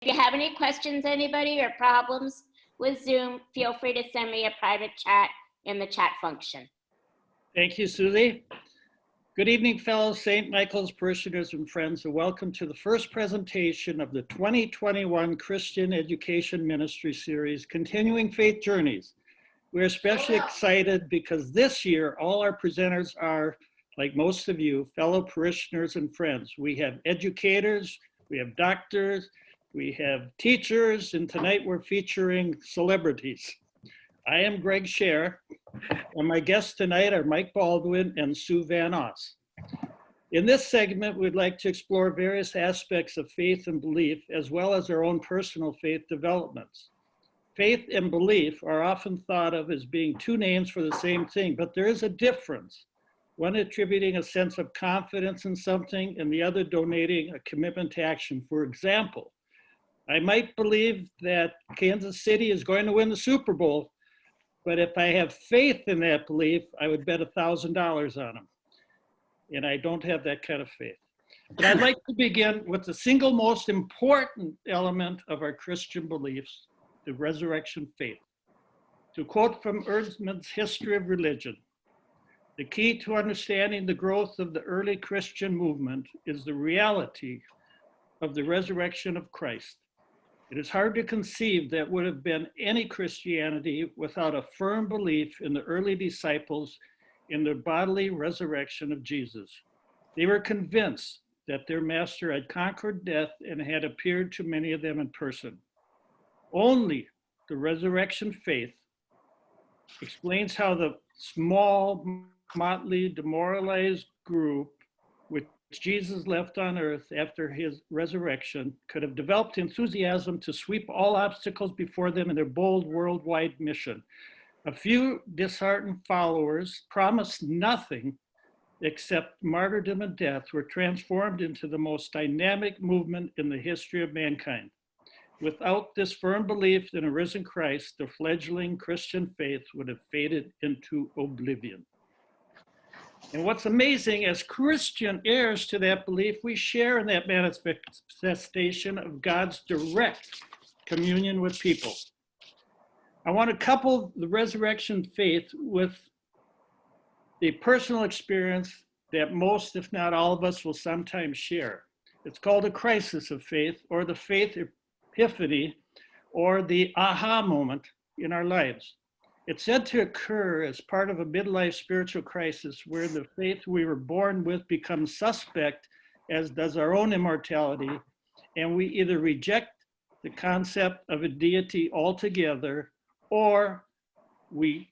If you have any questions, anybody, or problems with Zoom, feel free to send me a private chat in the chat function. Thank you, Susie. Good evening, fellow St. Michael's parishioners and friends, and welcome to the first presentation of the 2021 Christian Education Ministry Series, Continuing Faith Journeys. We're especially excited because this year, all our presenters are, like most of you, fellow parishioners and friends. We have educators, we have doctors, we have teachers, and tonight we're featuring celebrities. I am Greg Scher, and my guests tonight are Mike Baldwin and Sue Van Oss. In this segment, we'd like to explore various aspects of faith and belief, as well as our own personal faith developments. Faith and belief are often thought of as being two names for the same thing, but there is a difference. One attributing a sense of confidence in something, and the other donating a commitment to action. For example, I might believe that Kansas City is going to win the Super Bowl, but if I have faith in that belief, I would bet $1,000 on them. And I don't have that kind of faith. But I'd like to begin with the single most important element of our Christian beliefs, the resurrection faith. To quote from Ehrman's History of Religion, the key to understanding the growth of the early Christian movement is the reality of the resurrection of Christ. It is hard to conceive that would have been any Christianity without a firm belief in the early disciples in the bodily resurrection of Jesus. They were convinced that their master had conquered death and had appeared to many of them in person. Only the resurrection faith explains how the small, motley, demoralized group which Jesus left on earth after his resurrection could have developed enthusiasm to sweep all obstacles before them in their bold worldwide mission. A few disheartened followers, promised nothing except martyrdom and death, were transformed into the most dynamic movement in the history of mankind. Without this firm belief in a risen Christ, the fledgling Christian faith would have faded into oblivion. And what's amazing, as Christian heirs to that belief, we share in that manifestation of God's direct communion with people. I want to couple the resurrection faith with the personal experience that most, if not all of us, will sometimes share. It's called a crisis of faith, or the faith epiphany, or the aha moment in our lives. It's said to occur as part of a midlife spiritual crisis where the faith we were born with becomes suspect, as does our own immortality, and we either reject the concept of a deity altogether, or we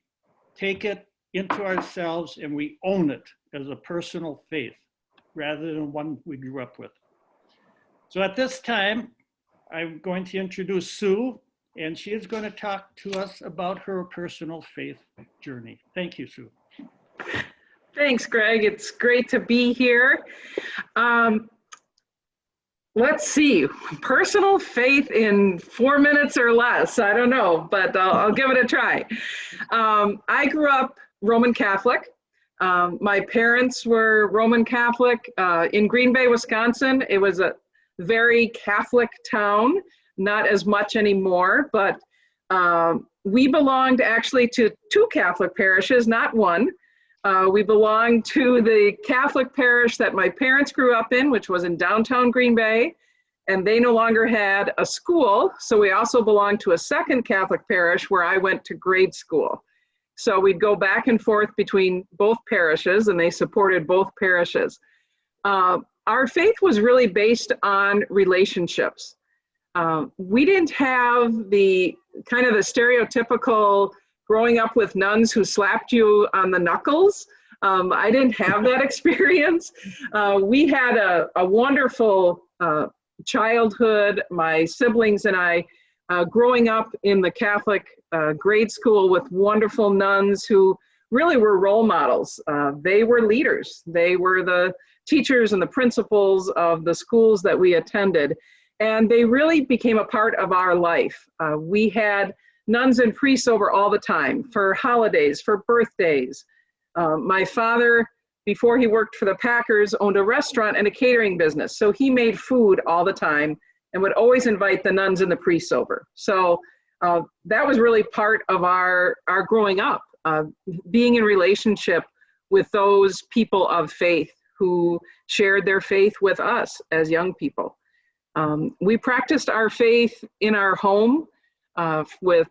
take it into ourselves and we own it as a personal faith rather than one we grew up with. So at this time, I'm going to introduce Sue, and she is going to talk to us about her personal faith journey. Thank you, Sue. Thanks, Greg. It's great to be here. Let's see, personal faith in 4 minutes or less. I don't know, but I'll give it a try. I grew up Roman Catholic. My parents were Roman Catholic in Green Bay, Wisconsin. It was a very Catholic town. Not as much anymore, but we belonged actually to 2 Catholic parishes, not one. We belonged to the Catholic parish that my parents grew up in, which was in downtown Green Bay, and they no longer had a school, so we also belonged to a second Catholic parish where I went to grade school. So we'd go back and forth between both parishes, and they supported both parishes. Our faith was really based on relationships. We didn't have the kind of the stereotypical growing up with nuns who slapped you on the knuckles. I didn't have that experience. We had a wonderful childhood, my siblings and I, growing up in the Catholic grade school with wonderful nuns who really were role models. They were leaders. They were the teachers and the principals of the schools that we attended. And they really became a part of our life. We had nuns and priests over all the time for holidays, for birthdays. My father, before he worked for the Packers, owned a restaurant and a catering business. So he made food all the time. and would always invite the nuns and the priests over. So that was really part of our growing up, being in relationship with those people of faith who shared their faith with us as young people. We practiced our faith in our home with,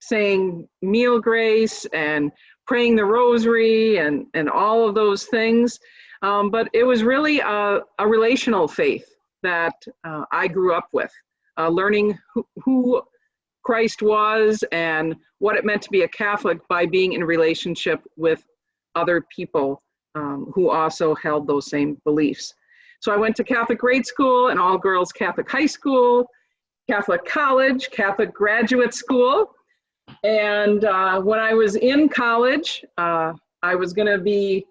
saying meal grace and praying the rosary and all of those things. But it was really a relational faith that I grew up with, learning who Christ was and what it meant to be a Catholic by being in relationship with other people who also held those same beliefs. So I went to Catholic grade school and all girls Catholic high school, Catholic college, Catholic graduate school. And when I was in college, I was in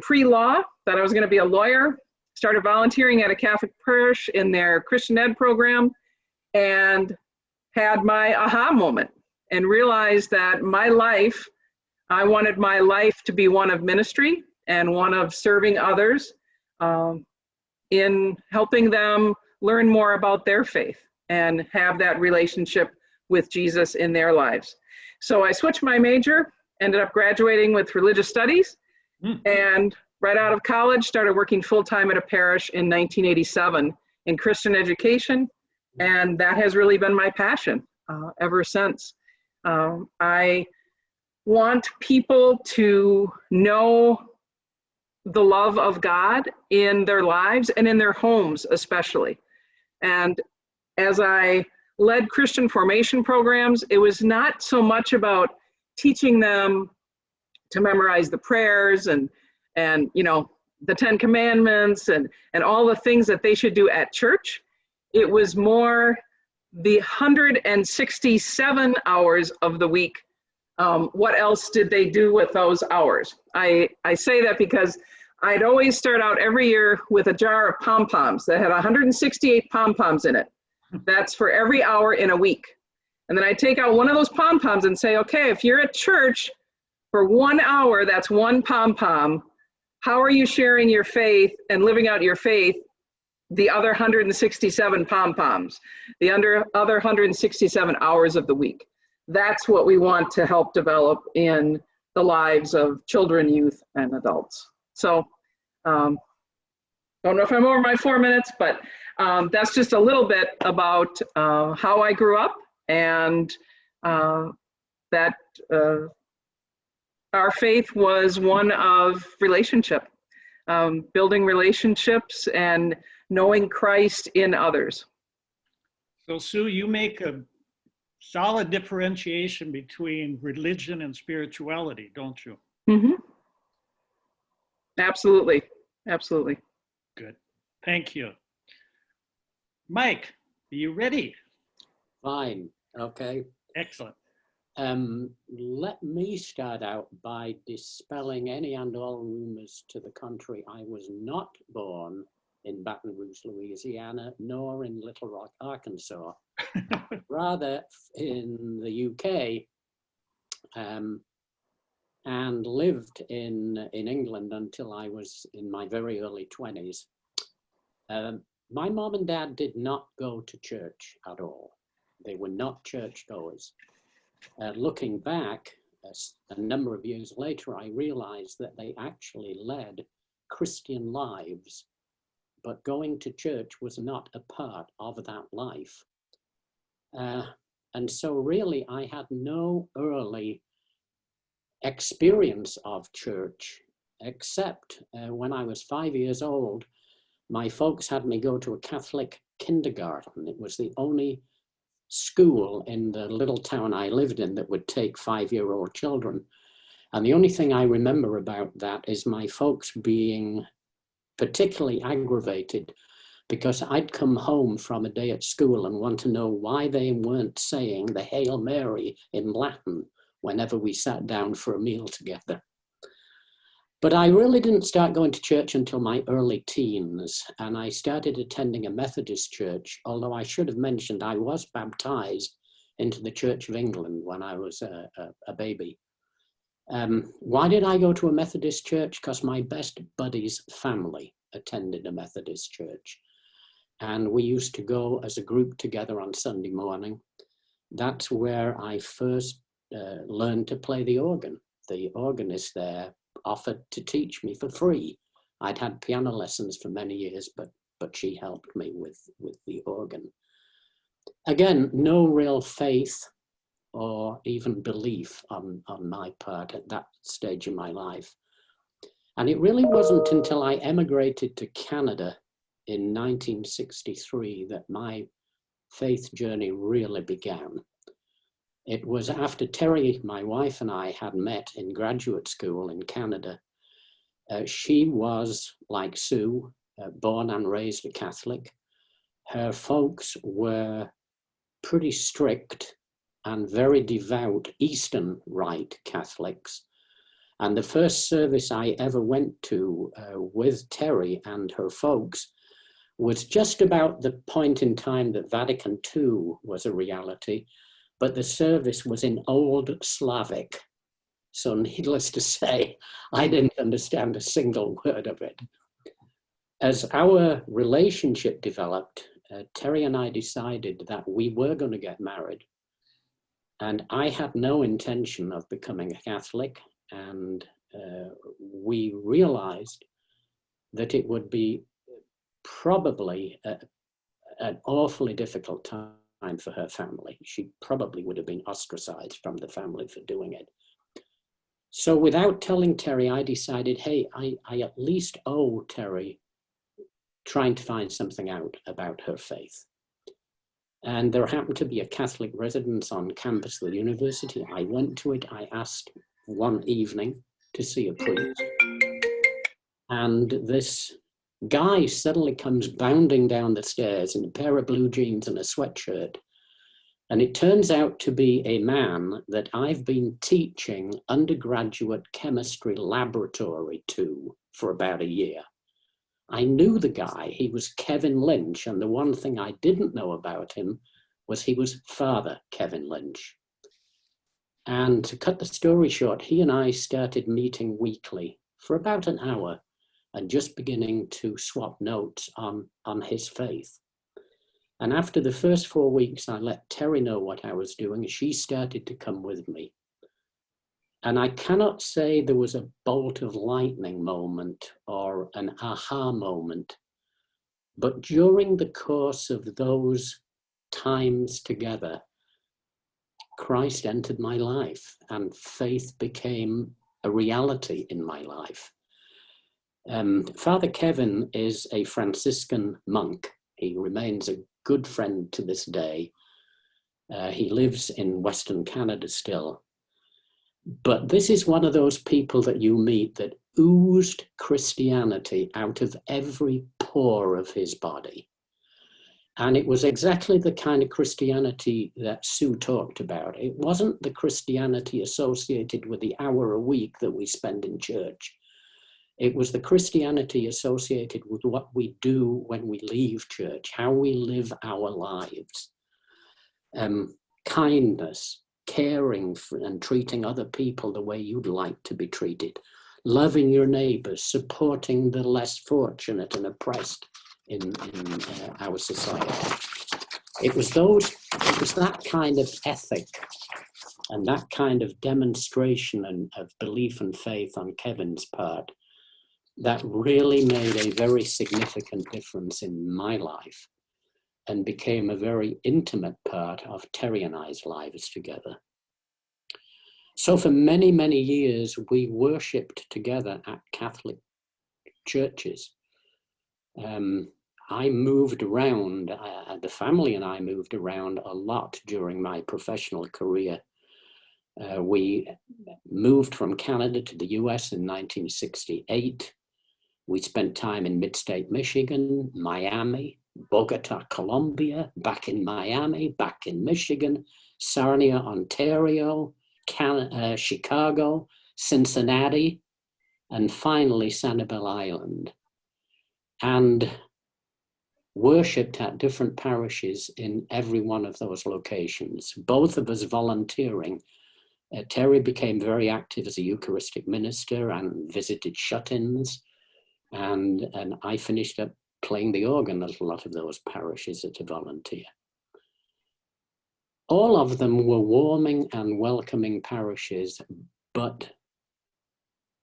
pre-law, that I was going to be a lawyer, started volunteering at a Catholic parish in their Christian Ed program, and had my aha moment and realized that I wanted my life to be one of ministry and one of serving others in helping them learn more about their faith and have that relationship with Jesus in their lives. So I switched my major, ended up graduating with religious studies, and right out of college started working full-time at a parish in 1987 in Christian education, and that has really been my passion ever since. I want people to know the love of God in their lives and in their homes especially. And as I led Christian formation programs, it was not so much about teaching them to memorize the prayers and the 10 Commandments and all the things that they should do at church. It was more the 167 hours of the week. What else did they do with those hours? I say that because I'd always start out every year with a jar of pom-poms that had 168 pom-poms in it. That's for every hour in a week. And then I take out one of those pom-poms and say, okay, if you're at church for 1 hour, that's one pom-pom. How are you sharing your faith and living out your faith the other 167 pom-poms, the other 167 hours of the week? That's what we want to help develop in the lives of children, youth, and adults. So, don't know if I'm over my 4 minutes, but that's just a little bit about how I grew up, and that our faith was one of relationship, building relationships and knowing Christ in others. So Sue, you make a solid differentiation between religion and spirituality, don't you? Mm-hmm. Absolutely. Absolutely. Good. Thank you. Mike, are you ready? Fine. Okay. Excellent. Let me start out by dispelling any and all rumors to the contrary. I was not born in Baton Rouge, Louisiana, nor in Little Rock, Arkansas. Rather in the UK, and lived in England until I was in my very early 20s. My mom and dad did not go to church at all. They were not churchgoers. Looking back, a number of years later, I realized that they actually led Christian lives, but going to church was not a part of that life. And so really, I had no early experience of church, except when I was 5 years old, my folks had me go to a Catholic kindergarten. It was the only school in the little town I lived in that would take 5-year-old children. And the only thing I remember about that is my folks being particularly aggravated because I'd come home from a day at school and want to know why they weren't saying the Hail Mary in Latin whenever we sat down for a meal together. But I really didn't start going to church until my early teens, and I started attending a Methodist church, although I should have mentioned I was baptized into the Church of England when I was a baby. Why did I go to a Methodist church? Because my best buddy's family attended a Methodist church. and we used to go as a group together on Sunday morning. That's where I first learned to play the organ. The organist there offered to teach me for free. I'd had piano lessons for many years, but she helped me with the organ. Again, no real faith or even belief on my part at that stage in my life. And it really wasn't until I emigrated to Canada in 1963 that my faith journey really began. It was after Terry, my wife, and I had met in graduate school in Canada. She was, like Sue, born and raised a Catholic. Her folks were pretty strict and very devout Eastern Rite Catholics. And the first service I ever went to with Terry and her folks was just about the point in time that Vatican II was a reality, but the service was in Old Slavic. So needless to say, I didn't understand a single word of it. As our relationship developed, Terry and I decided that we were going to get married. And I had no intention of becoming a Catholic. And we realized that it would be probably an awfully difficult time for her family. She probably would have been ostracized from the family for doing it. So without telling Terry, I decided, hey, I at least owe Terry trying to find something out about her faith. And there happened to be a Catholic residence on campus of the university. I went to it. I asked one evening to see a priest. And this guy suddenly comes bounding down the stairs in a pair of blue jeans and a sweatshirt. And it turns out to be a man that I've been teaching undergraduate chemistry laboratory to for about a year. I knew the guy. He was Kevin Lynch. And the one thing I didn't know about him was he was Father Kevin Lynch. And to cut the story short, he and I started meeting weekly for about an hour and just beginning to swap notes on his faith. And after the first 4 weeks, I let Terry know what I was doing. She started to come with me. And I cannot say there was a bolt of lightning moment or an aha moment, but during the course of those times together, Christ entered my life and faith became a reality in my life. Father Kevin is a Franciscan monk. He remains a good friend to this day. He lives in Western Canada still. But this is one of those people that you meet that oozed Christianity out of every pore of his body. And it was exactly the kind of Christianity that Sue talked about. It wasn't the Christianity associated with the hour a week that we spend in church. It was the Christianity associated with what we do when we leave church, how we live our lives. Kindness, caring for and treating other people the way you'd like to be treated, loving your neighbors, supporting the less fortunate and oppressed in our society. It was that kind of ethic and that kind of demonstration of belief and faith on Kevin's part that really made a very significant difference in my life and became a very intimate part of Terry and I's lives together. So for many, many years, we worshipped together at Catholic churches. I moved around, the family and I moved around a lot during my professional career. We moved from Canada to the US in 1968. We spent time in mid-state Michigan, Miami, Bogota, Colombia, back in Miami, back in Michigan, Sarnia, Ontario, Chicago, Cincinnati, and finally Sanibel Island. And worshipped at different parishes in every one of those locations, both of us volunteering. Terry became very active as a Eucharistic minister and visited shut-ins. And I finished up playing the organ at a lot of those parishes as a volunteer. All of them were warming and welcoming parishes, but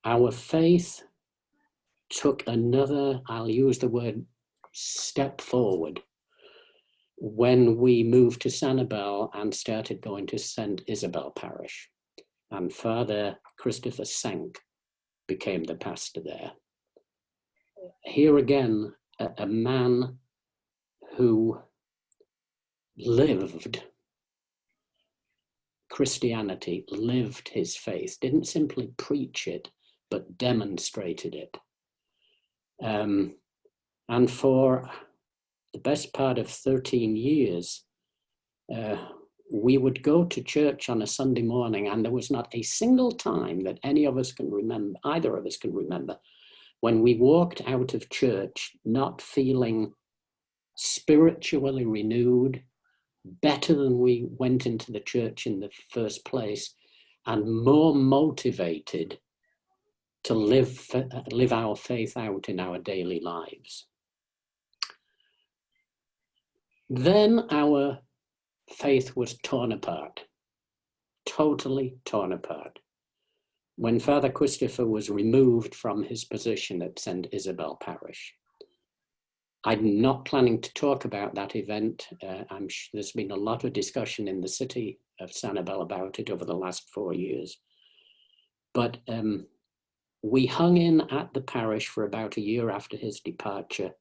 our faith took another, I'll use the word, step forward when we moved to Sanibel and started going to St. Isabel Parish. And Father Christopher Sank became the pastor there. Here again, a man who lived Christianity, lived his faith, didn't simply preach it, but demonstrated it. And for the best part of 13 years, we would go to church on a Sunday morning, and there was not a single time that any of us can remember, either of us can remember, when we walked out of church not feeling spiritually renewed, better than we went into the church in the first place, and more motivated to live our faith out in our daily lives. Then our faith was torn apart, totally torn apart, when Father Christopher was removed from his position at St. Isabel Parish. I'm not planning to talk about that event. There's been a lot of discussion in the city of Sanibel about it over the last 4 years. But we hung in at the parish for about a year after his departure.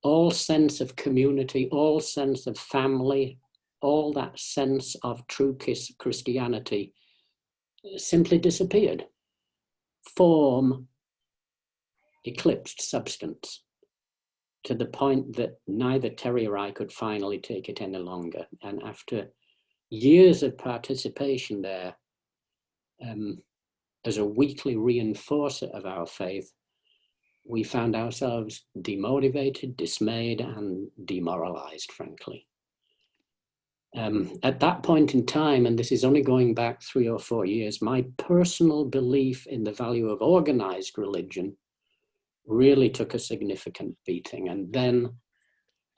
All sense of community, all sense of family, all that sense of true Christianity simply disappeared. Form eclipsed substance, to the point that neither Terry or I could finally take it any longer. And after years of participation there, as a weekly reinforcer of our faith, we found ourselves demotivated, dismayed, and demoralized, frankly. At that point in time, and this is only going back 3 or 4 years, my personal belief in the value of organized religion really took a significant beating. And then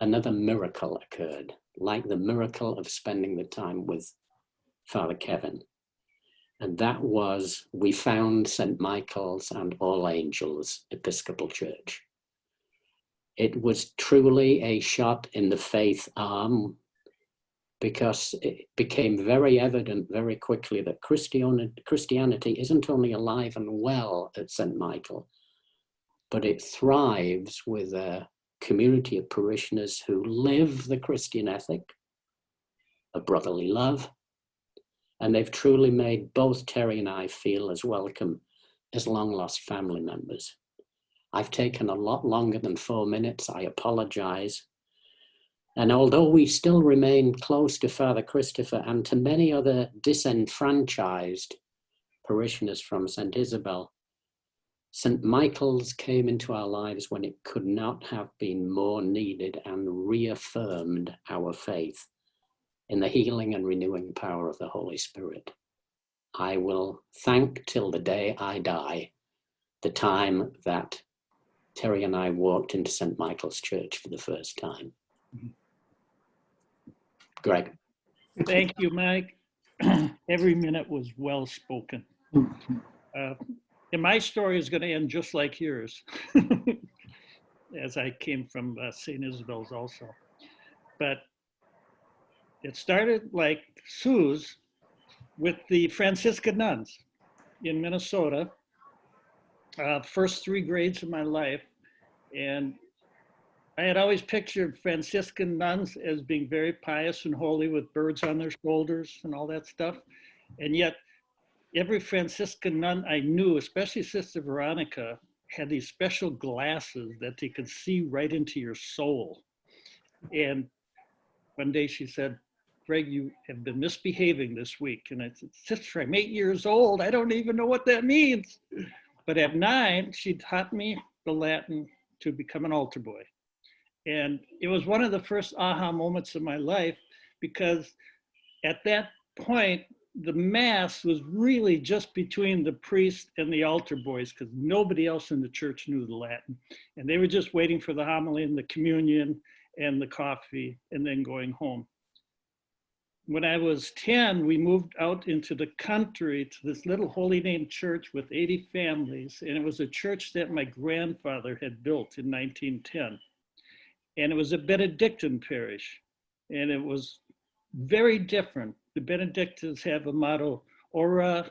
another miracle occurred, like the miracle of spending the time with Father Kevin. And that was, we found St. Michael's and All Angels Episcopal Church. It was truly a shot in the faith arm, because it became very evident very quickly that Christianity isn't only alive and well at St. Michael, but it thrives with a community of parishioners who live the Christian ethic of brotherly love. And they've truly made both Terry and I feel as welcome as long-lost family members. I've taken a lot longer than 4 minutes. I apologize. And although we still remain close to Father Christopher and to many other disenfranchised parishioners from St. Isabel, St. Michael's came into our lives when it could not have been more needed and reaffirmed our faith in the healing and renewing power of the Holy Spirit. I will thank till the day I die the time that Terry and I walked into St. Michael's Church for the first time. Greg. Thank you, Mike. Every minute was well spoken. And my story is going to end just like yours, as I came from St. Isabel's also. But it started like Sue's with the Franciscan nuns in Minnesota, first 3 grades of my life. And I had always pictured Franciscan nuns as being very pious and holy with birds on their shoulders and all that stuff. And yet every Franciscan nun I knew, especially Sister Veronica, had these special glasses that they could see right into your soul. And one day she said, "Greg, you have been misbehaving this week." And I said, "Sister, I'm 8 years old. I don't even know what that means." But at 9, she taught me the Latin to become an altar boy. And it was one of the first aha moments of my life, because at that point, the Mass was really just between the priest and the altar boys because nobody else in the church knew the Latin. And they were just waiting for the homily and the communion and the coffee and then going home. When I was 10, we moved out into the country to this little Holy Name church with 80 families. And it was a church that my grandfather had built in 1910. And it was a Benedictine parish. And it was very different. The Benedictines have a motto, ora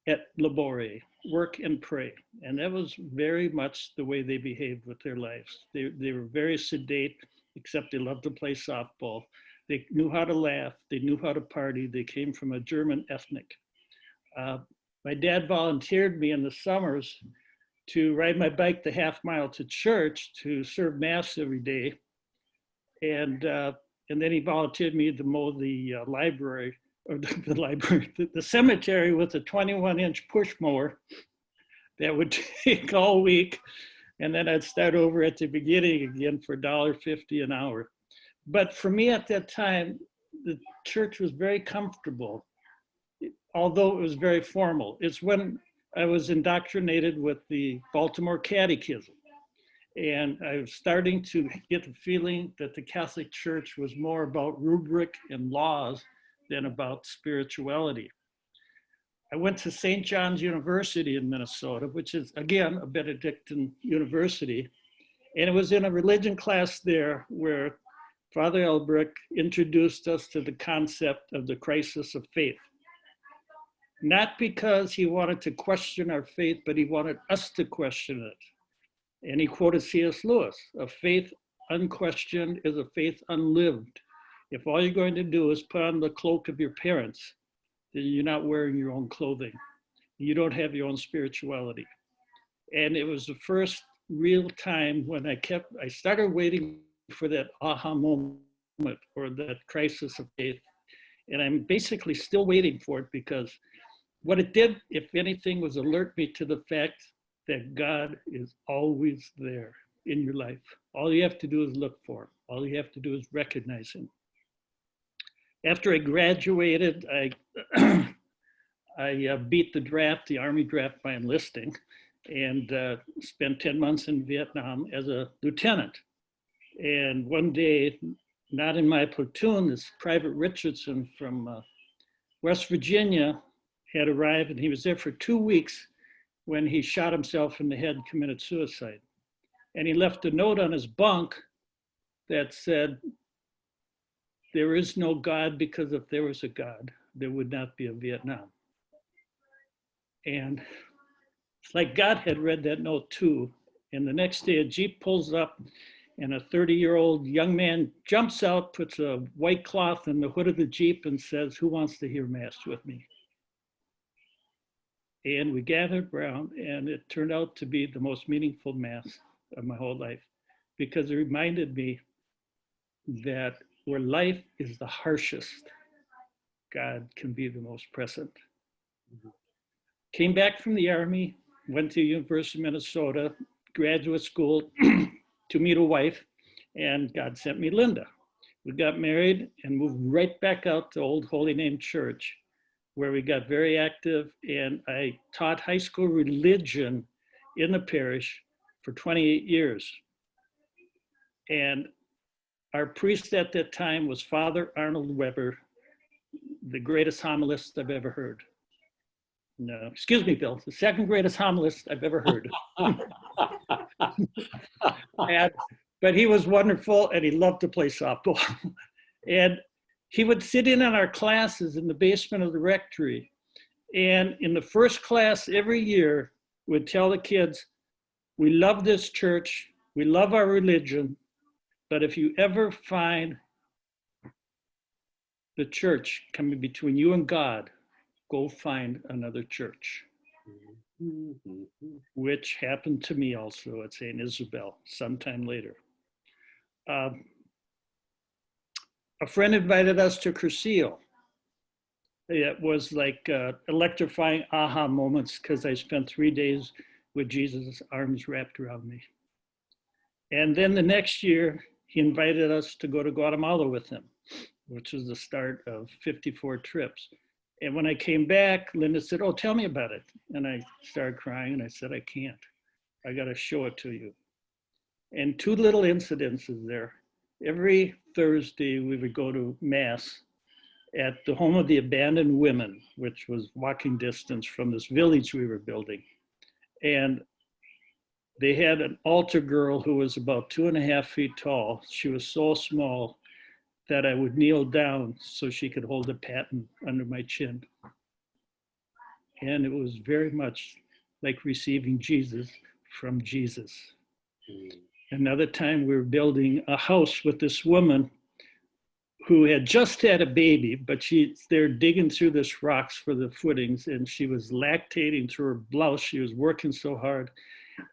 et labore, work and pray. And that was very much the way they behaved with their lives. They were very sedate, except they loved to play softball. They knew how to laugh. They knew how to party. They came from a German ethnic. My dad volunteered me in the summers to ride my bike the half mile to church to serve Mass every day. And then he volunteered me to mow the library, or the library, the cemetery with a 21-inch push mower that would take all week. And then I'd start over at the beginning again for $1.50 an hour. But for me at that time, the church was very comfortable, although it was very formal. It's when I was indoctrinated with the Baltimore Catechism. And I was starting to get the feeling that the Catholic Church was more about rubric and laws than about spirituality. I went to St. John's University in Minnesota, which is, again, a Benedictine university. And it was in a religion class there where Father Elbrick introduced us to the concept of the crisis of faith. Not because he wanted to question our faith, but he wanted us to question it. And he quoted C.S. Lewis, a faith unquestioned is a faith unlived. If all you're going to do is put on the cloak of your parents, then you're not wearing your own clothing. You don't have your own spirituality. And it was the first real time when I started waiting for that aha moment or that crisis of faith. And I'm basically still waiting for it because what it did, if anything, was alert me to the fact that God is always there in your life. All you have to do is look for him. All you have to do is recognize him. After I graduated, I beat the draft, the Army draft by enlisting, and spent 10 months in Vietnam as a lieutenant. And one day, not in my platoon, this Private Richardson from West Virginia had arrived, and he was there for 2 weeks when he shot himself in the head and committed suicide. And he left a note on his bunk that said, "There is no God, because if there was a God, there would not be a Vietnam." And it's like God had read that note too. And the next day a Jeep pulls up and a 30-year-old young man jumps out, puts a white cloth in the hood of the Jeep and says, "Who wants to hear Mass with me?" And we gathered around, and it turned out to be the most meaningful Mass of my whole life, because it reminded me that where life is the harshest, God can be the most present. Came back from the Army, went to University of Minnesota, graduate school to meet a wife, and God sent me Linda. We got married and moved right back out to Old Holy Name Church, where we got very active, and I taught high school religion in the parish for 28 years. And our priest at that time was Father Arnold Weber, the greatest homilist I've ever heard. No, excuse me, Bill, the second greatest homilist I've ever heard. But he was wonderful, and he loved to play softball. And he would sit in on our classes in the basement of the rectory. And in the first class every year, would tell the kids, "We love this church, we love our religion, but if you ever find the church coming between you and God, go find another church." Which happened to me also at St. Isabel sometime later. A friend invited us to Cursillo. It was like electrifying aha moments, because I spent 3 days with Jesus' arms wrapped around me. And then the next year, he invited us to go to Guatemala with him, which was the start of 54 trips. And when I came back, Linda said, oh, tell me about it. And I started crying and I said, I can't. I got to show it to you. And two little incidences there. Every Thursday, we would go to Mass at the home of the abandoned women, which was walking distance from this village we were building. And they had an altar girl who was about 2.5 feet tall. She was so small that I would kneel down so she could hold a paten under my chin. And it was very much like receiving Jesus from Jesus. Another time we were building a house with this woman who had just had a baby, but they're digging through this rocks for the footings, and she was lactating through her blouse. She was working so hard.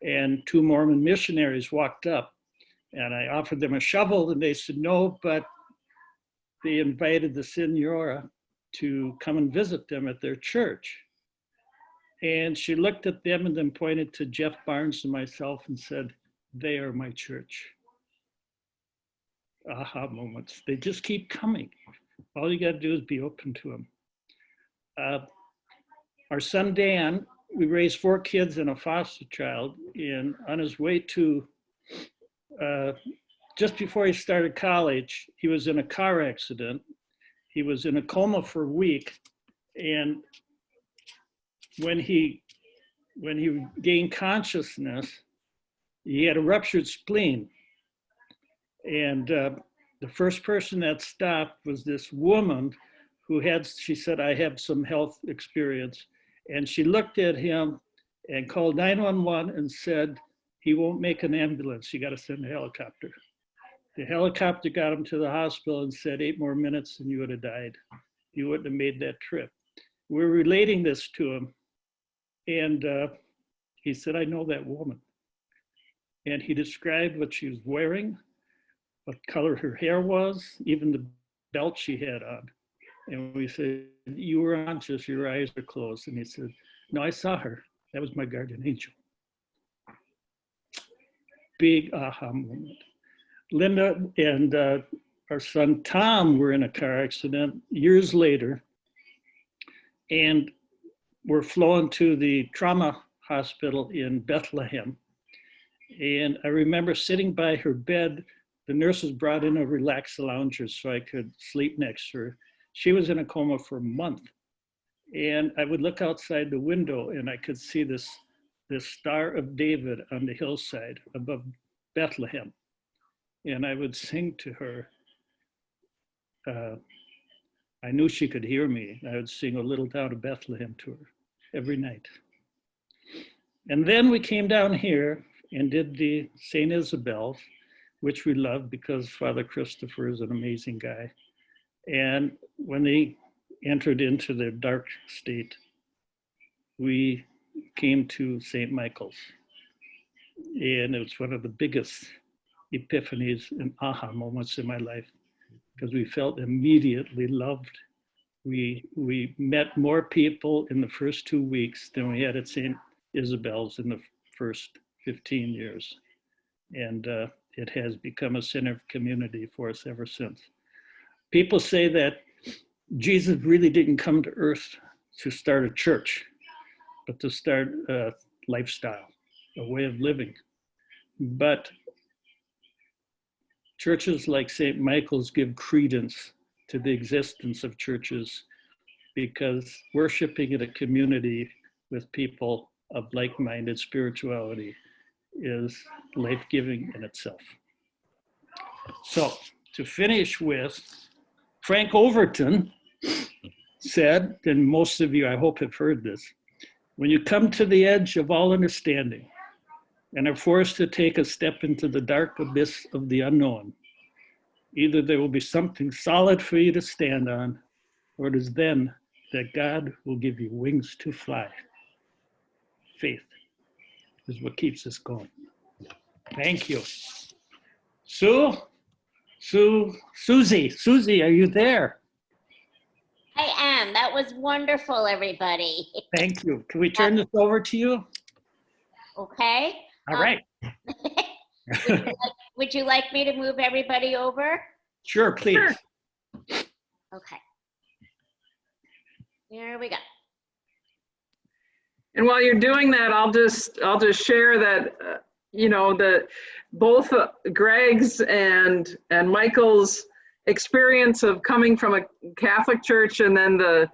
And two Mormon missionaries walked up, and I offered them a shovel, and they said no, but they invited the Senora to come and visit them at their church. And she looked at them and then pointed to Jeff Barnes and myself and said, they are my church. Aha moments. They just keep coming. All you got to do is be open to them. Our son Dan, we raised 4 kids and a foster child, and on his way to, just before he started college, he was in a car accident. He was in a coma for a week, and when he gained consciousness, he had a ruptured spleen. And the first person that stopped was this woman who she said, I have some health experience. And she looked at him and called 911 and said, he won't make an ambulance. You got to send a helicopter. The helicopter got him to the hospital and said 8 more minutes and you would have died. You wouldn't have made that trip. We're relating this to him. And he said, I know that woman. And he described what she was wearing, what color her hair was, even the belt she had on. And we said, you were unconscious, your eyes are closed. And he said, no, I saw her. That was my guardian angel. Big aha moment. Linda and our son Tom were in a car accident years later and were flown to the trauma hospital in Bethlehem. And I remember sitting by her bed. The nurses brought in a relaxed lounger so I could sleep next to her. She was in a coma for a month. And I would look outside the window and I could see this Star of David on the hillside above Bethlehem. And I would sing to her. I knew she could hear me. I would sing A Little Town of Bethlehem to her every night. And then we came down here and did the St. Isabel's, which we love because Father Christopher is an amazing guy. And when they entered into their dark state, we came to St. Michael's. And it was one of the biggest epiphanies and aha moments in my life because we felt immediately loved. We met more people in the first 2 weeks than we had at St. Isabel's in the first 15 years. And it has become a center of community for us ever since. People say that Jesus really didn't come to earth to start a church, but to start a lifestyle, a way of living. But churches like St. Michael's give credence to the existence of churches because worshiping in a community with people of like-minded spirituality is life-giving in itself. So to finish with, Frank Overton said, and most of you I hope have heard this, when you come to the edge of all understanding and are forced to take a step into the dark abyss of the unknown, either there will be something solid for you to stand on, or it is then that God will give you wings to fly. Faith is what keeps us going. Thank you. Susie, are you there? I am. That was wonderful, everybody. Thank you. Can we turn this over to you? Okay. All right. Would you like me to move everybody over? Sure, please. Sure. Okay. Here we go. And while you're doing that, I'll just share that you know, the both Greg's and Michael's experience of coming from a Catholic church, and then the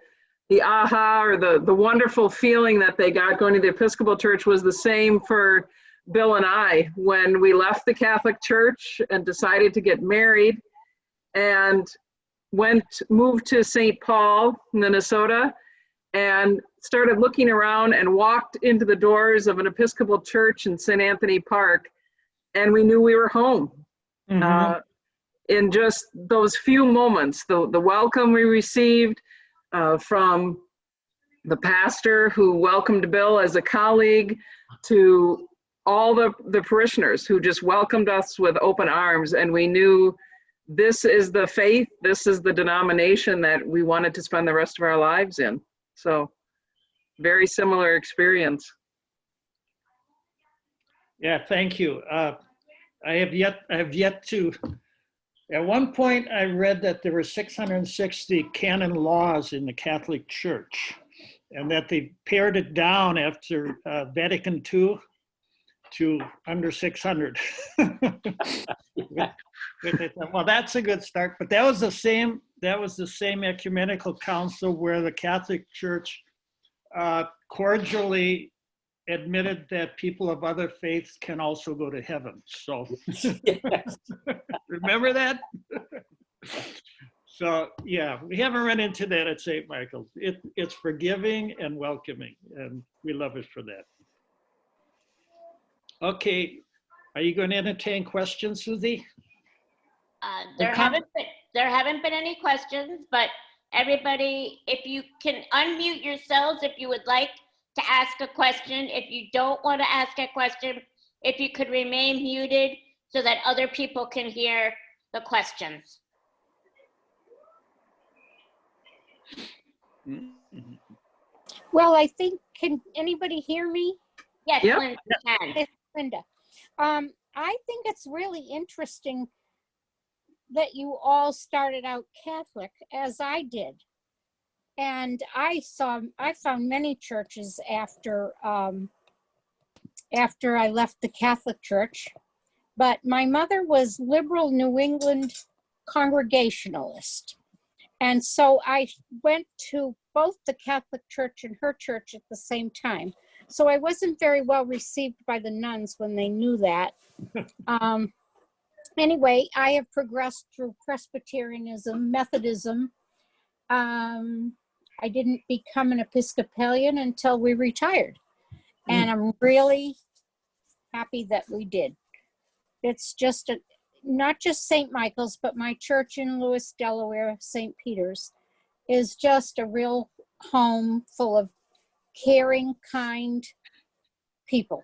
aha, or the wonderful feeling that they got going to the Episcopal church, was the same for Bill and I when we left the Catholic church and decided to get married and moved to St. Paul, Minnesota, and started looking around and walked into the doors of an Episcopal church in St. Anthony Park, and we knew we were home. In just those few moments, the welcome we received from the pastor who welcomed Bill as a colleague, to all the parishioners who just welcomed us with open arms, and we knew this is the faith, this is the denomination that we wanted to spend the rest of our lives in. So, very similar experience. Yeah, thank you. I have yet to. At one point, I read that there were 660 canon laws in the Catholic Church, and that they pared it down after Vatican II to under 600. Well, that's a good start. But that was the same ecumenical council where the Catholic Church cordially admitted that people of other faiths can also go to heaven. So Yes. remember that? So yeah, we haven't run into that at St. Michael's. It's forgiving and welcoming, and we love it for that. Okay, are you going to entertain questions, Susie? There haven't been any questions, but everybody, if you can unmute yourselves if you would like to ask a question. If you don't want to ask a question, if you could remain muted so that other people can hear the questions. Well, I think, can anybody hear me? Yes, Yep. Linda can. It's Linda. I think it's really interesting that you all started out Catholic, as I did. And I found many churches after I left the Catholic Church. But my mother was liberal New England Congregationalist. And so I went to both the Catholic Church and her church at the same time. So I wasn't very well received by the nuns when they knew that. Anyway, I have progressed through Presbyterianism, Methodism. I didn't become an Episcopalian until we retired. And I'm really happy that we did. It's just not just St. Michael's, but my church in Lewis, Delaware, St. Peter's, is just a real home full of caring, kind people.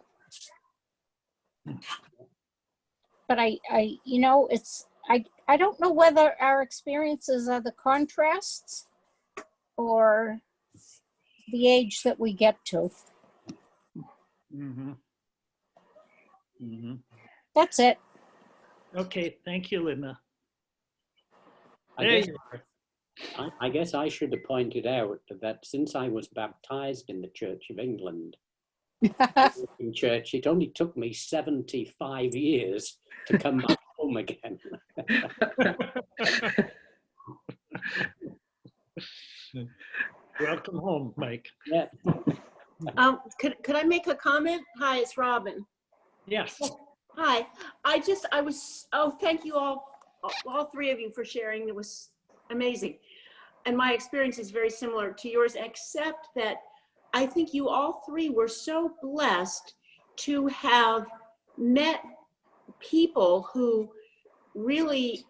But I don't know whether our experiences are the contrasts or the age that we get to. That's it. Okay, thank you, Linda. I guess I should have pointed out that since I was baptized in the Church of England, in church, it only took me 75 years to come back home again. Welcome home, Mike. Yeah. Could I make a comment? Hi, it's Robin. Yes. Hi, thank you all three of you for sharing. It was amazing. And my experience is very similar to yours, except that I think you all three were so blessed to have met people who really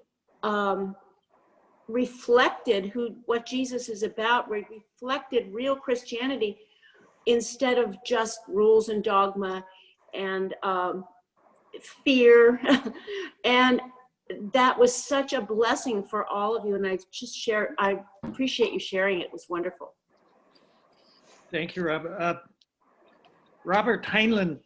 reflected what Jesus is about, reflected real Christianity instead of just rules and dogma and fear. And that was such a blessing for all of you. And I appreciate you sharing it. It was wonderful. Thank you, Robert. Robert Heinlein,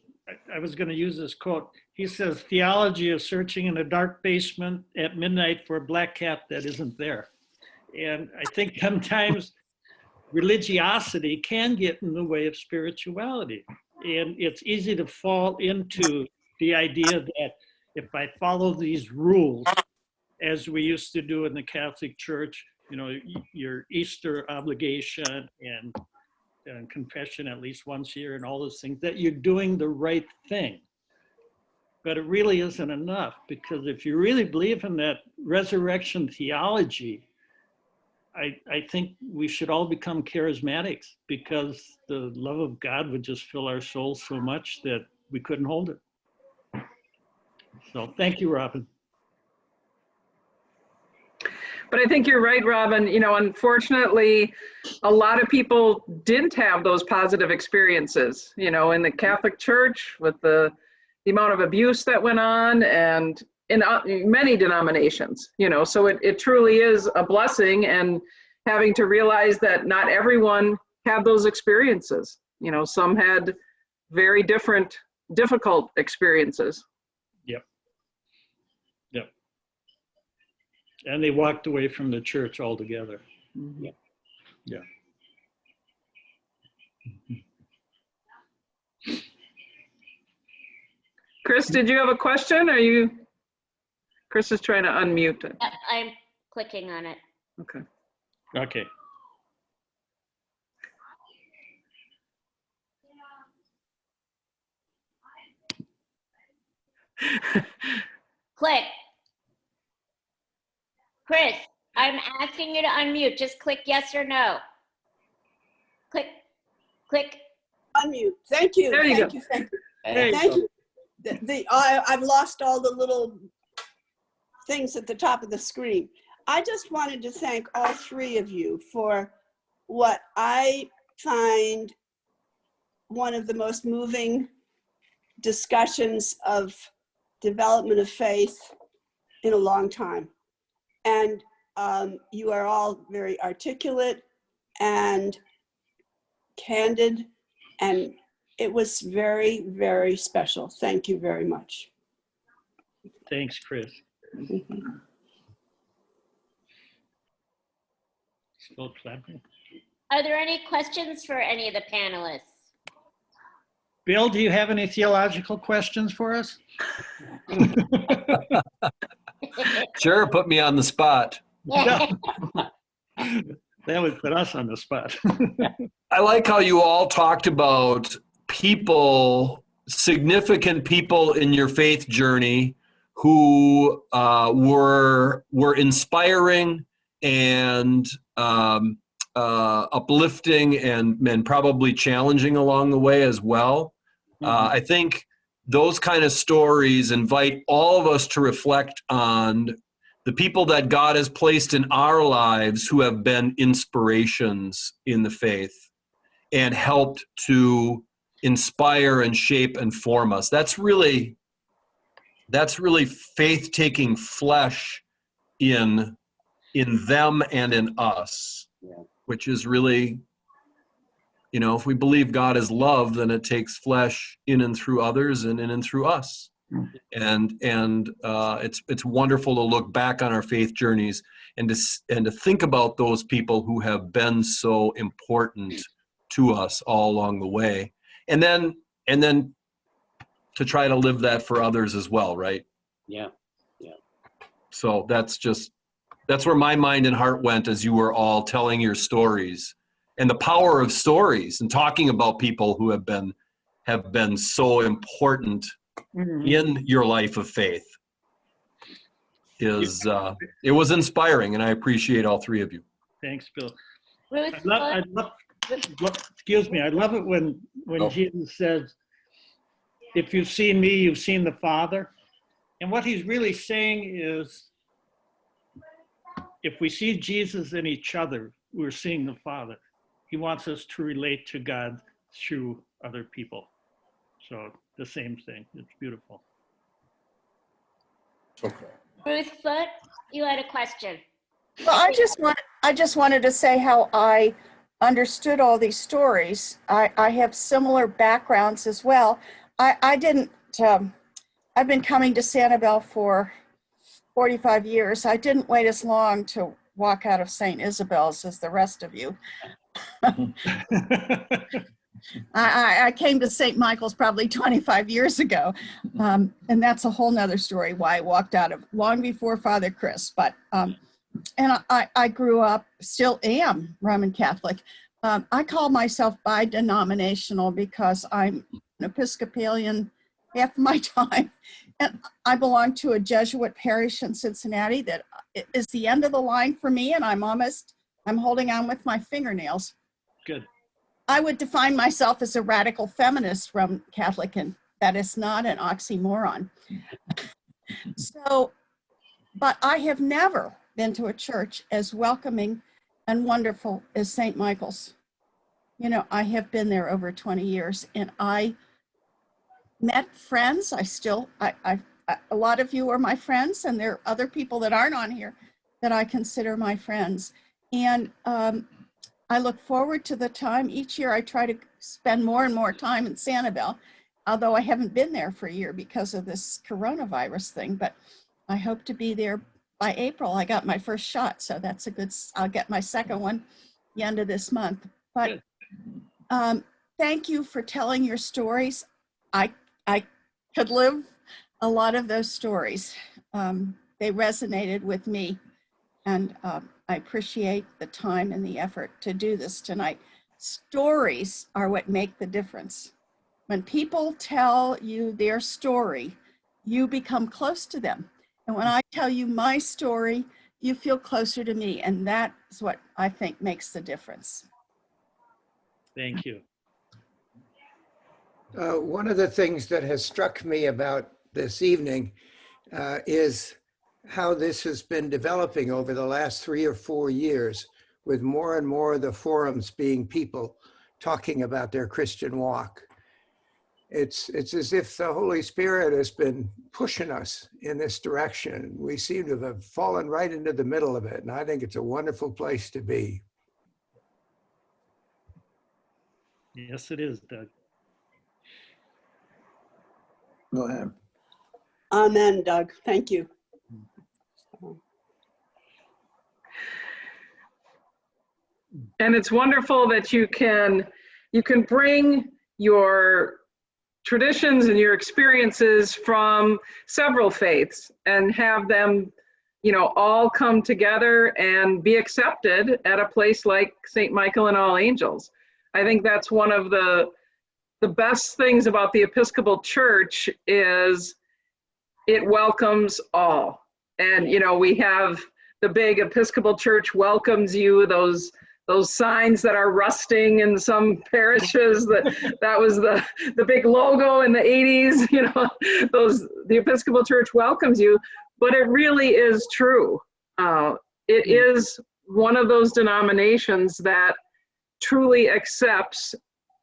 I was going to use this quote. He says, theology is searching in a dark basement at midnight for a black cat that isn't there. And I think sometimes religiosity can get in the way of spirituality. And it's easy to fall into the idea that if I follow these rules, as we used to do in the Catholic Church, you know, your Easter obligation and confession at least once a year and all those things, that you're doing the right thing. But it really isn't enough, because if you really believe in that resurrection theology, I think we should all become charismatics, because the love of God would just fill our souls so much that we couldn't hold it. So thank you, Robin. But I think you're right, Robin. You know, unfortunately, a lot of people didn't have those positive experiences, you know, in the Catholic Church, with the amount of abuse that went on, and in many denominations, you know, so it truly is a blessing, and having to realize that not everyone had those experiences. You know, some had very difficult experiences. Yep. Yep. And they walked away from the church altogether. Mm-hmm. Yeah. Chris, did you have a question? Chris is trying to unmute it. I'm clicking on it. Okay. Okay. Click. Chris, I'm asking you to unmute. Just click yes or no. Click. Unmute. Thank you. There you Thank go. you. Thank you. There you Thank go. you. I've lost all the little things at the top of the screen. I just wanted to thank all three of you for what I find one of the most moving discussions of development of faith in a long time. And you are all very articulate and candid, and it was very, very special. Thank you very much. Thanks, Chris. Still clapping. Are there any questions for any of the panelists? Bill, do you have any theological questions for us? Sure, put me on the spot. No. That would put us on the spot. I like how you all talked about people, significant people in your faith journey who were inspiring and uplifting and probably challenging along the way as well. I think those kind of stories invite all of us to reflect on the people that God has placed in our lives who have been inspirations in the faith and helped to inspire and shape and form us. That's really faith taking flesh in them and in us, which is really, you know, if we believe God is love, then it takes flesh in and through others and in and through us. And it's wonderful to look back on our faith journeys and to think about those people who have been so important to us all along the way, and then to try to live that for others as well, right? Yeah. So that's where my mind and heart went as you were all telling your stories, and the power of stories and talking about people who have been so important in your life of faith it was inspiring, and I appreciate all three of you. Thanks, Bill. Ruth, I love, excuse me, I love it when Jesus says, if you've seen me, you've seen the Father. And what he's really saying is, if we see Jesus in each other, we're seeing the Father. He wants us to relate to God through other people. So the same thing. It's beautiful. Ruth Foot, you had a question. Well, I just wanted to say how I understood all these stories. I have similar backgrounds as well. I've been coming to Sanibel for 45 years. I didn't wait as long to walk out of St. Isabel's as the rest of you. I came to St. Michael's probably 25 years ago. And that's a whole nother story why I walked out of long before Father Chris. But, and I grew up, still am Roman Catholic. I call myself bi-denominational because I'm an Episcopalian half my time. And I belong to a Jesuit parish in Cincinnati that is the end of the line for me. And I'm holding on with my fingernails. Good. I would define myself as a radical feminist Roman Catholic, and that is not an oxymoron. So, but I have never been to a church as welcoming and wonderful as St. Michael's. You know, I have been there over 20 years, and I met friends. A lot of you are my friends, and there are other people that aren't on here that I consider my friends. And I look forward to the time. Each year I try to spend more and more time in Sanibel, although I haven't been there for a year because of this coronavirus thing, but I hope to be there by April. I got my first shot, so that's a good, I'll get my second one the end of this month. But thank you for telling your stories. I could live a lot of those stories. They resonated with me, and I appreciate the time and the effort to do this tonight. Stories are what make the difference. When people tell you their story, you become close to them. And when I tell you my story, you feel closer to me. And that is what I think makes the difference. Thank you. One of the things that has struck me about this evening is how this has been developing over the last 3 or 4 years, with more and more of the forums being people talking about their Christian walk. It's as if the Holy Spirit has been pushing us in this direction. We seem to have fallen right into the middle of it, and I think it's a wonderful place to be. Yes, it is, Doug. Go ahead. Amen, Doug. Thank you. And it's wonderful that you can bring your traditions and your experiences from several faiths and have them, you know, all come together and be accepted at a place like St. Michael and All Angels. I think that's one of the best things about the Episcopal Church is it welcomes all. And, you know, we have the big Episcopal Church welcomes you, those signs that are rusting in some parishes, that was the big logo in the 80s, you know, the Episcopal Church welcomes you, but it really is true. It is one of those denominations that truly accepts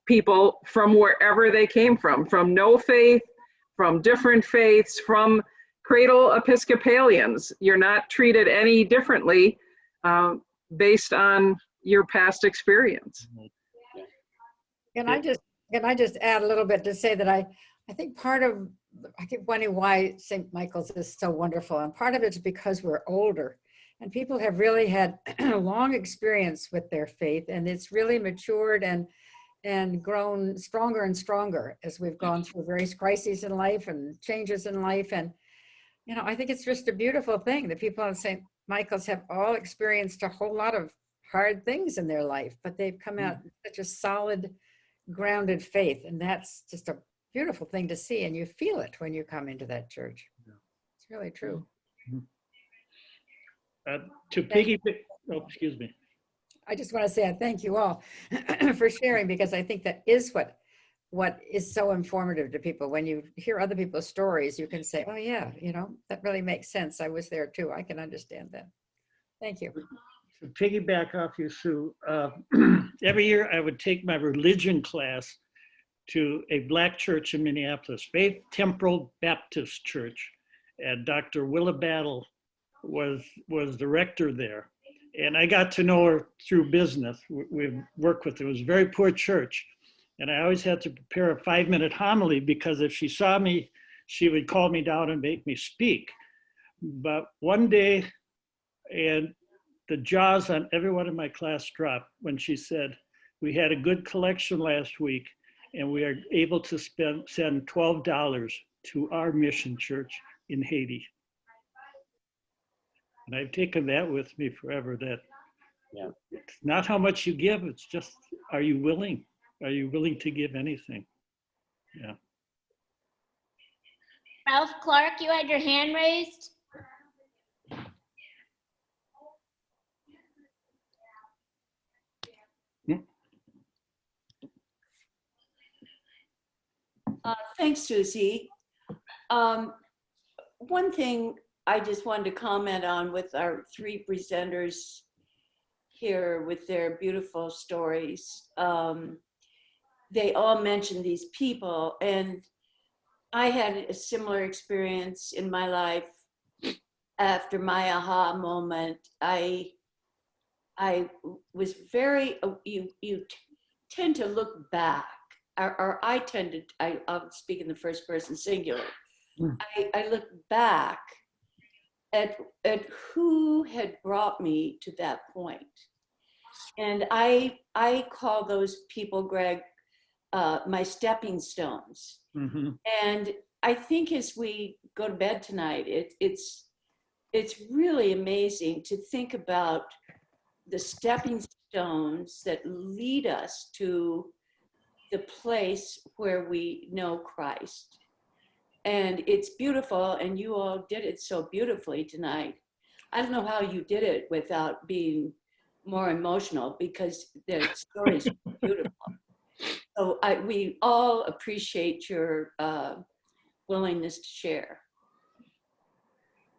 people from wherever they came from no faith, from different faiths, from cradle Episcopalians. You're not treated any differently based on your past experience. Can I just add a little bit to say that I think I keep wondering why St. Michael's is so wonderful, and part of it's because we're older and people have really had long experience with their faith, and it's really matured and grown stronger and stronger as we've gone through various crises in life and changes in life. And, you know, I think it's just a beautiful thing that people at St. Michael's have all experienced a whole lot of hard things in their life, but they've come out such a solid, grounded faith. And that's just a beautiful thing to see. And you feel it when you come into that church. It's really true. To piggyback, oh, excuse me. I just want to say I thank you all for sharing, because I think that is what is so informative to people. When you hear other people's stories, you can say, oh yeah, you know, that really makes sense. I was there too. I can understand that. Thank you. To piggyback off you, Sue, every year I would take my religion class to a Black church in Minneapolis, Faith Temporal Baptist Church, and Dr. Willa Battle was the rector there. And I got to know her through business. We worked with her. It was a very poor church. And I always had to prepare a 5-minute homily, because if she saw me, she would call me down and make me speak. But one day, and the jaws on everyone in my class dropped when she said, we had a good collection last week and we are able to send $12 to our mission church in Haiti. And I've taken that with me forever, that Yeah. it's not how much you give, it's just, are you willing? Are you willing to give anything? Yeah. Ralph Clark, you had your hand raised. Thanks, Susie. One thing I just wanted to comment on with our three presenters here with their beautiful stories. They all mentioned these people, and I had a similar experience in my life. After my aha moment, I was very, you tend to look back, or I'll speak in the first person singular. I look back at who had brought me to that point. And I call those people, Greg, my stepping stones. Mm-hmm. And I think as we go to bed tonight, it's really amazing to think about the stepping stones that lead us to the place where we know Christ. And it's beautiful, and you all did it so beautifully tonight. I don't know how you did it without being more emotional, because the stories are beautiful. So we all appreciate your willingness to share.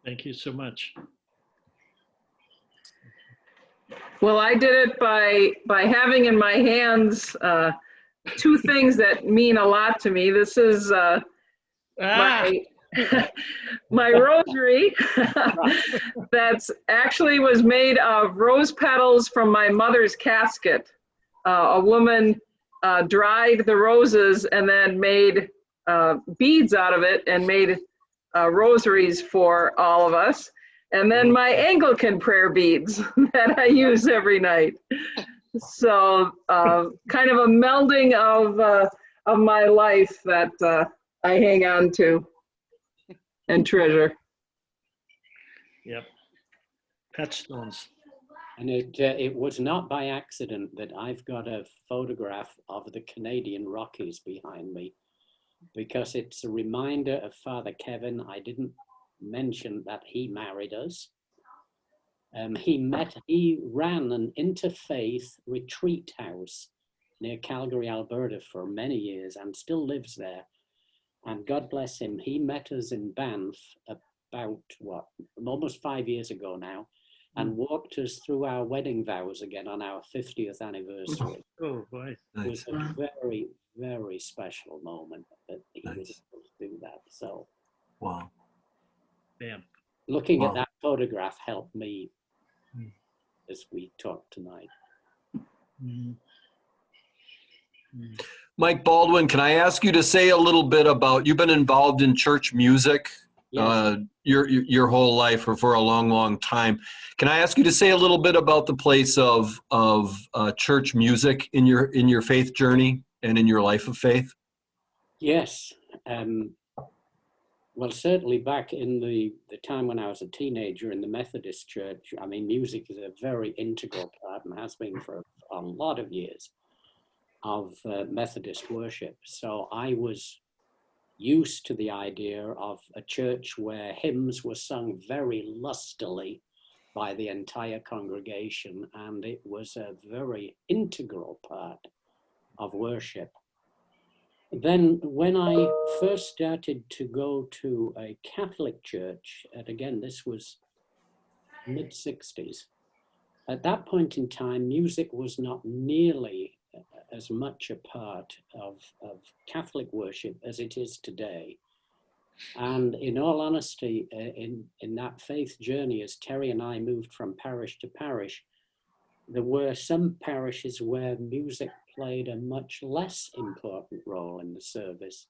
Thank you so much. Well, I did it by having in my my two things that mean a lot to me. This is my rosary that's actually was made of rose petals from my mother's casket. A woman dried the roses and then made beads out of it and made rosaries for all of us. And then my Anglican prayer beads that I use every night. So kind of a melding of my life that I hang on to and treasure. Yep. Pet stones. And it was not by accident that I've got a photograph of the Canadian Rockies behind me, because it's a reminder of Father Kevin. I didn't mention that he married us. He ran an interfaith retreat house near Calgary, Alberta for many years and still lives there. And God bless him, he met us in Banff about, almost 5 years ago now, and walked us through our wedding vows again on our 50th anniversary. Oh, boy. It was a very, very special moment that he was able to do that. So, wow. Damn. Looking at that photograph helped me as we talk tonight. Mike Baldwin, can I ask you to say a little bit about, you've been involved in church music your whole life, or for a long, long time. Can I ask you to say a little bit about the place of church music in your faith journey and in your life of faith? Yes. Well, certainly back in the time when I was a teenager in the Methodist Church, I mean, music is a very integral part and has been for a lot of years of Methodist worship. So I was used to the idea of a church where hymns were sung very lustily by the entire congregation, and it was a very integral part of worship. Then when I first started to go to a Catholic church, and again, this was mid-60s, at that point in time, music was not nearly as much a part of Catholic worship as it is today. And in all honesty, in that faith journey, as Terry and I moved from parish to parish, there were some parishes where music played a much less important role in the service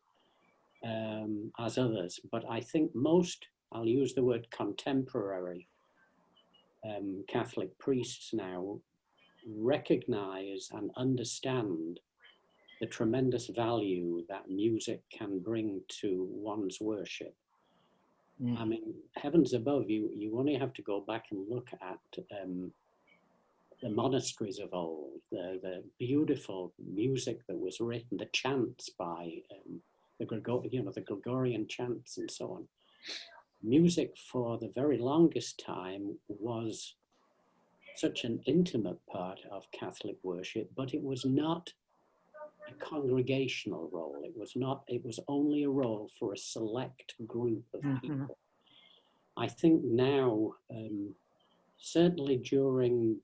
as others. But I think most, I'll use the word contemporary, Catholic priests now recognize and understand the tremendous value that music can bring to one's worship. I mean, heavens above, you only have to go back and look at the monasteries of old, the beautiful music that was written, the chants by the Gregorian chants and so on. Music for the very longest time was such an intimate part of Catholic worship, but it was not a congregational role. It was only a role for a select group of people. I think now, certainly during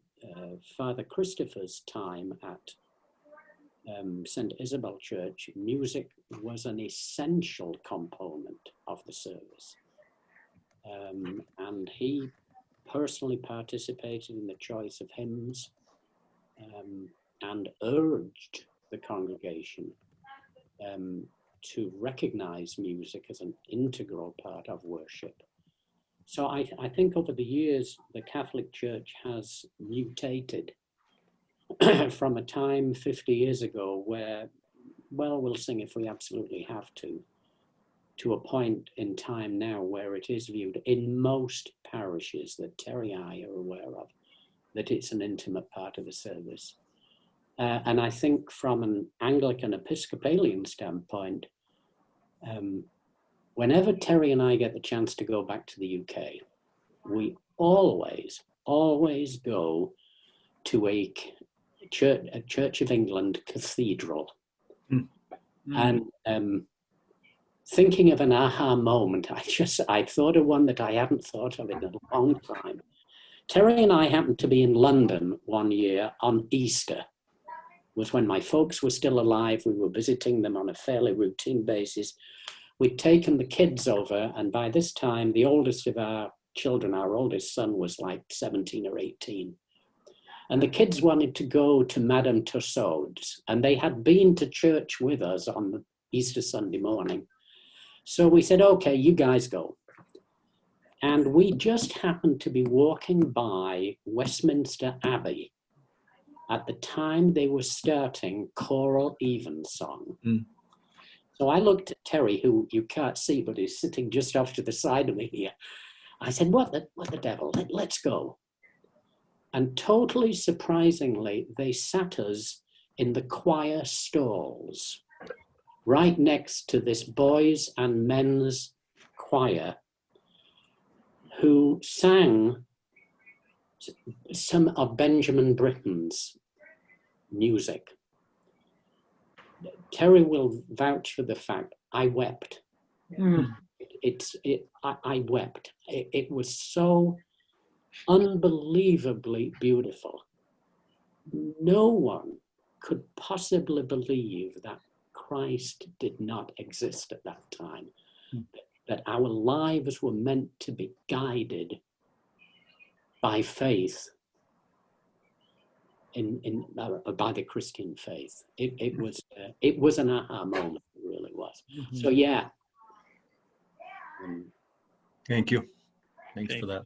Father Christopher's time at St. Isabel Church, music was an essential component of the service. And he personally participated in the choice of hymns and urged the congregation to recognize music as an integral part of worship. So I think over the years, the Catholic Church has mutated from a time 50 years ago where, well, we'll sing if we absolutely have to a point in time now where it is viewed in most parishes that Terry and I are aware of, that it's an intimate part of the service. And I think from an Anglican Episcopalian standpoint, whenever Terry and I get the chance to go back to the UK, we always go to a Church of England cathedral. And thinking of an aha moment, I thought of one that I hadn't thought of in a long time. Terry and I happened to be in London one year on Easter. It was when my folks were still alive. We were visiting them on a fairly routine basis. We'd taken the kids over, and by this time, the oldest of our children, our oldest son, was like 17 or 18. And the kids wanted to go to Madame Tussauds, and they had been to church with us on the Easter Sunday morning. So we said, okay, you guys go. And we just happened to be walking by Westminster Abbey at the time they were starting choral evensong. So I looked at Terry, who you can't see, but is sitting just off to the side of me here. I said, what the devil, let's go. And totally surprisingly, they sat us in the choir stalls, right next to this boys and men's choir, who sang some of Benjamin Britten's music. Terry will vouch for the fact I wept. I wept. It was so unbelievably beautiful. No one could possibly believe that Christ did not exist at that time, that our lives were meant to be guided by faith by the Christian faith. It was an aha moment. It really was. So yeah. Thank you. Thanks for that.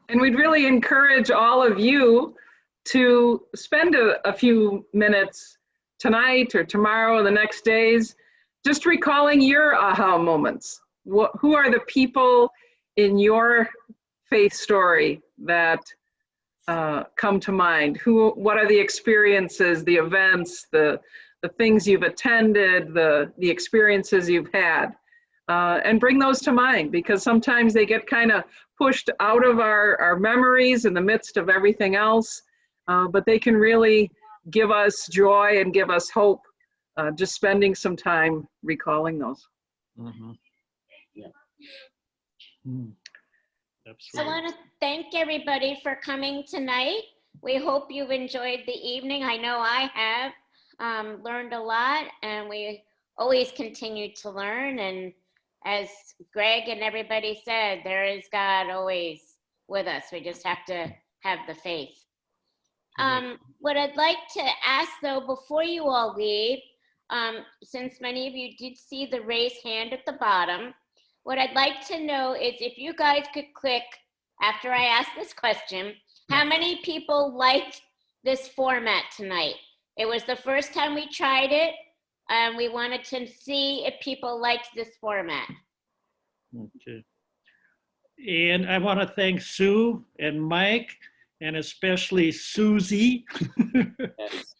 And we'd really encourage all of you to spend a few minutes tonight or tomorrow or the next days just recalling your aha moments. Who are the people in your faith story that come to mind? What are the experiences, the events, the things you've attended, the experiences you've had? And bring those to mind, because sometimes they get kind of pushed out of our memories in the midst of everything else, but they can really give us joy and give us hope, just spending some time recalling those. Yeah. I want to thank everybody for coming tonight. We hope you've enjoyed the evening. I know I have learned a lot, and we always continue to learn. And as Greg and everybody said, there is God always with us. We just have to have the faith. What I'd like to ask, though, before you all leave, since many of you did see the raised hand at the bottom, what I'd like to know is if you guys could click after I ask this question, how many people liked this format tonight? It was the first time we tried it, and we wanted to see if people liked this format. Okay. And I want to thank Sue and Mike, and especially Susie Yes.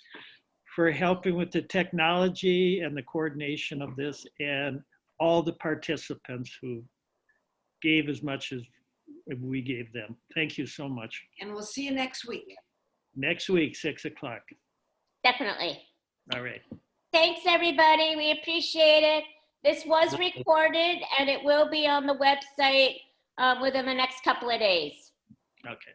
for helping with the technology and the coordination of this, and all the participants who gave as much as we gave them. Thank you so much. And we'll see you next week. Next week, 6 o'clock. Definitely. All right. Thanks, everybody. We appreciate it. This was recorded, and it will be on the website within the next couple of days. Okay.